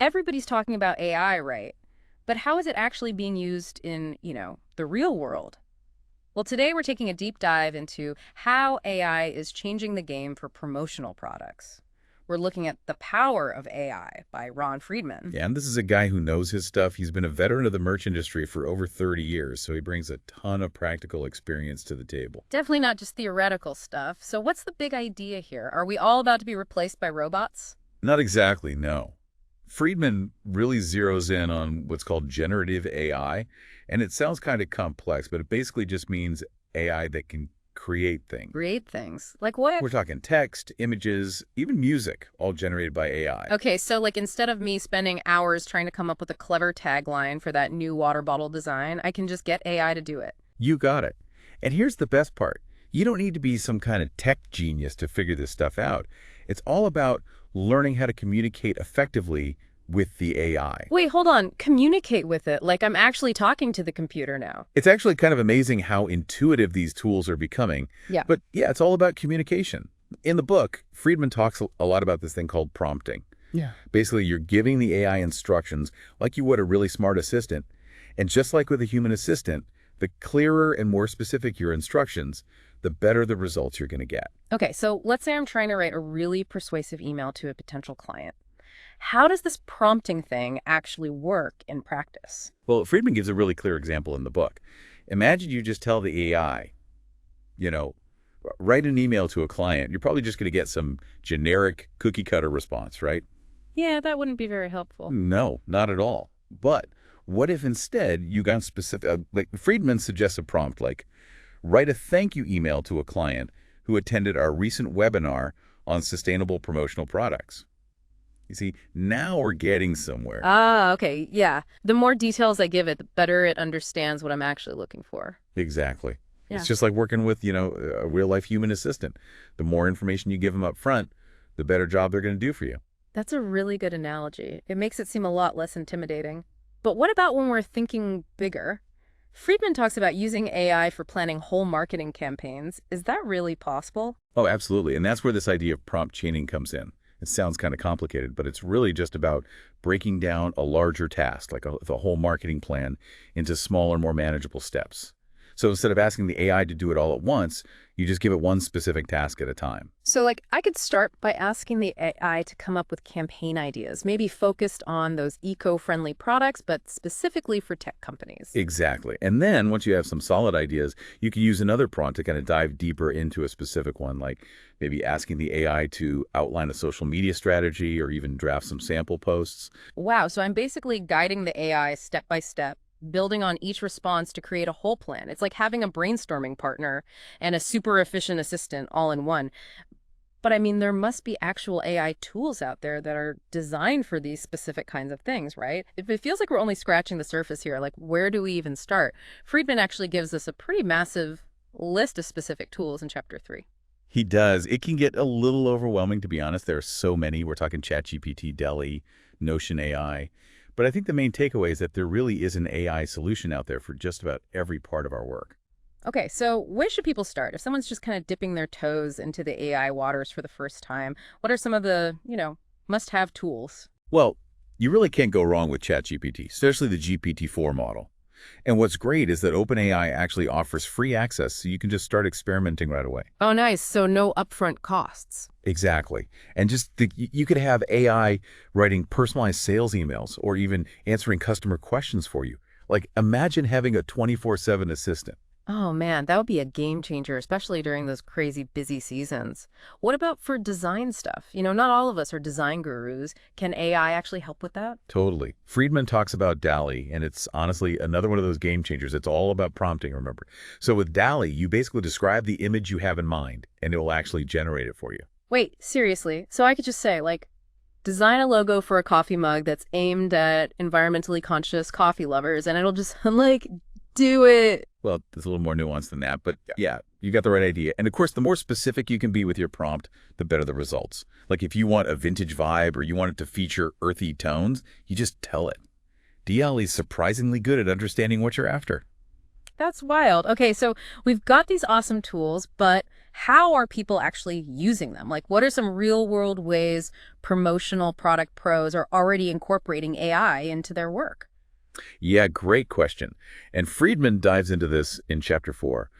Everybody's talking about AI, right? But how is it actually being used in, the real world? Well, today we're taking a deep dive into how AI is changing the game for promotional products. We're looking at The Power of AI by Ron Friedman. Yeah, and this is a guy who knows his stuff. He's been a veteran of the merch industry for over 30 years, so he brings a ton of practical experience to the table. Definitely not just theoretical stuff. So what's the big idea here? Are we all about to be replaced by robots? Not exactly, no. Friedman really zeroes in on what's called generative AI, and it sounds kind of complex, but it basically just means AI that can create things. Create things. Like what? We're talking text, images, even music, all generated by AI. Okay, so like instead of me spending hours trying to come up with a clever tagline for that new water bottle design, I can just get AI to do it. You got it. And here's the best part. You don't need to be some kind of tech genius to figure this stuff out. It's all about learning how to communicate effectively with the AI. Wait, hold on. Communicate with it like I'm actually talking to the computer now. It's actually kind of amazing how intuitive these tools are becoming. Yeah. But yeah, it's all about communication. In the book, Friedman talks a lot about this thing called prompting. Yeah. Basically, you're giving the AI instructions like you would a really smart assistant. And just like with a human assistant, the clearer and more specific your instructions, the better the results you're going to get. Okay, so let's say I'm trying to write a really persuasive email to a potential client. How does this prompting thing actually work in practice? Well, Friedman gives a really clear example in the book. Imagine you just tell the AI, you know, write an email to a client. You're probably just going to get some generic cookie cutter response, right? Yeah, that wouldn't be very helpful. No, not at all. But what if instead you got specific, like Friedman suggests a prompt like, write a thank you email to a client who attended our recent webinar on sustainable promotional products. You see, now we're getting somewhere. Ah, okay, yeah. The more details I give it, the better it understands what I'm actually looking for. Exactly. Yeah. It's just like working with, a real-life human assistant. The more information you give them up front, the better job they're going to do for you. That's a really good analogy. It makes it seem a lot less intimidating. But what about when we're thinking bigger? Friedman talks about using AI for planning whole marketing campaigns. Is that really possible? Oh, absolutely. And that's where this idea of prompt chaining comes in. It sounds kind of complicated, but it's really just about breaking down a larger task, like the whole marketing plan, into smaller, more manageable steps. So instead of asking the AI to do it all at once, you just give it one specific task at a time. So like I could start by asking the AI to come up with campaign ideas, maybe focused on those eco-friendly products, but specifically for tech companies. Exactly. And then once you have some solid ideas, you can use another prompt to kind of dive deeper into a specific one, like maybe asking the AI to outline a social media strategy or even draft some sample posts. Wow, so I'm basically guiding the AI step by step, building on each response to create a whole plan. It's like having a brainstorming partner and a super efficient assistant all in one. But I mean, there must be actual AI tools out there that are designed for these specific kinds of things, right? It feels like we're only scratching the surface here. Like, where do we even start? Friedman actually gives us a pretty massive list of specific tools in chapter 3. He does. It can get a little overwhelming, to be honest. There are so many. We're talking ChatGPT, Delhi, Notion AI. But I think the main takeaway is that there really is an AI solution out there for just about every part of our work. Okay, so where should people start? If someone's just kind of dipping their toes into the AI waters for the first time, what are some of the, must-have tools? Well, you really can't go wrong with ChatGPT, especially the GPT-4 model. And what's great is that OpenAI actually offers free access, so you can just start experimenting right away. Oh, nice. So no upfront costs. Exactly. And you could have AI writing personalized sales emails or even answering customer questions for you. Like, imagine having a 24/7 assistant. Oh man, that would be a game changer, especially during those crazy busy seasons. What about for design stuff? Not all of us are design gurus. Can AI actually help with that? Totally. Friedman talks about DALL-E, and it's honestly another one of those game changers. It's all about prompting, remember. So with DALL-E, you basically describe the image you have in mind, and it will actually generate it for you. Wait, seriously? So I could just say, like, design a logo for a coffee mug that's aimed at environmentally conscious coffee lovers, and it'll just, do it. Well, there's a little more nuance than that, but yeah, you got the right idea. And of course, the more specific you can be with your prompt, the better the results. Like if you want a vintage vibe or you want it to feature earthy tones, you just tell it. DL is surprisingly good at understanding what you're after. That's wild. Okay, so we've got these awesome tools, but how are people actually using them? Like, what are some real-world ways promotional product pros are already incorporating AI into their work? Yeah, great question. And Friedman dives into this in chapter 4.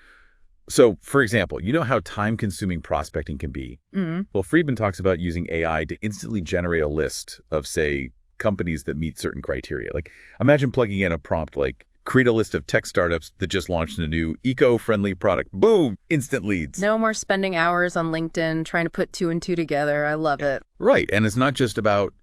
So, for example, you know how time-consuming prospecting can be? Mm. Well, Friedman talks about using AI to instantly generate a list of, say, companies that meet certain criteria. Like, imagine plugging in a prompt like, create a list of tech startups that just launched a new eco-friendly product. Boom! Instant leads. No more spending hours on LinkedIn trying to put two and two together. I love it. Right. And it's not just about,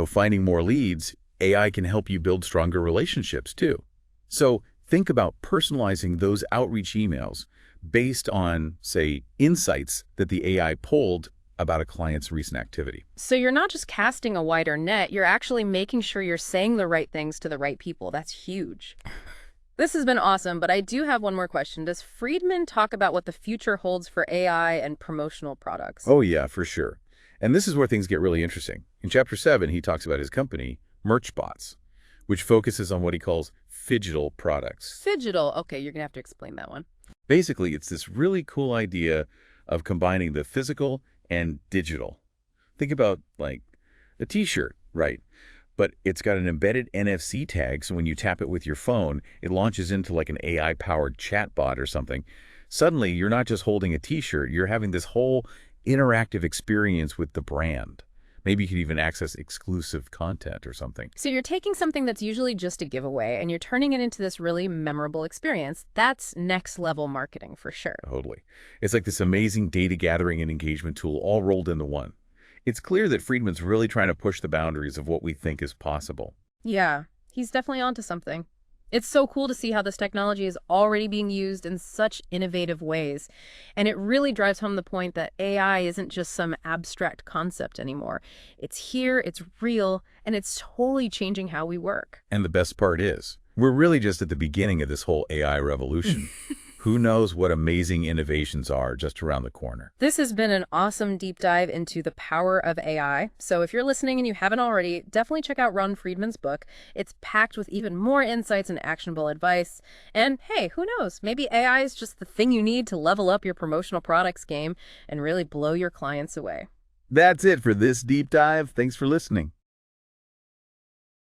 finding more leads. AI can help you build stronger relationships, too. So think about personalizing those outreach emails based on, say, insights that the AI pulled about a client's recent activity. So you're not just casting a wider net, you're actually making sure you're saying the right things to the right people. That's huge. This has been awesome, but I do have one more question. Does Friedman talk about what the future holds for AI and promotional products? Oh, yeah, for sure. And this is where things get really interesting. In Chapter 7, he talks about his company, Merchbots, which focuses on what he calls phygital products. Phygital. Okay, you're going to have to explain that one. Basically, it's this really cool idea of combining the physical and digital. Think about, like, a T-shirt, right? But it's got an embedded NFC tag, so when you tap it with your phone, it launches into like an AI-powered chatbot or something. Suddenly, you're not just holding a T-shirt, you're having this whole interactive experience with the brand. Maybe you could even access exclusive content or something. So you're taking something that's usually just a giveaway and you're turning it into this really memorable experience. That's next level marketing for sure. Totally. It's like this amazing data gathering and engagement tool all rolled into one. It's clear that Friedman's really trying to push the boundaries of what we think is possible. Yeah, he's definitely onto something. It's so cool to see how this technology is already being used in such innovative ways. And it really drives home the point that AI isn't just some abstract concept anymore. It's here, it's real, and it's totally changing how we work. And the best part is, we're really just at the beginning of this whole AI revolution. Who knows what amazing innovations are just around the corner. This has been an awesome deep dive into the power of AI. So if you're listening and you haven't already, definitely check out Ron Friedman's book. It's packed with even more insights and actionable advice. And hey, who knows? Maybe AI is just the thing you need to level up your promotional products game and really blow your clients away. That's it for this deep dive. Thanks for listening.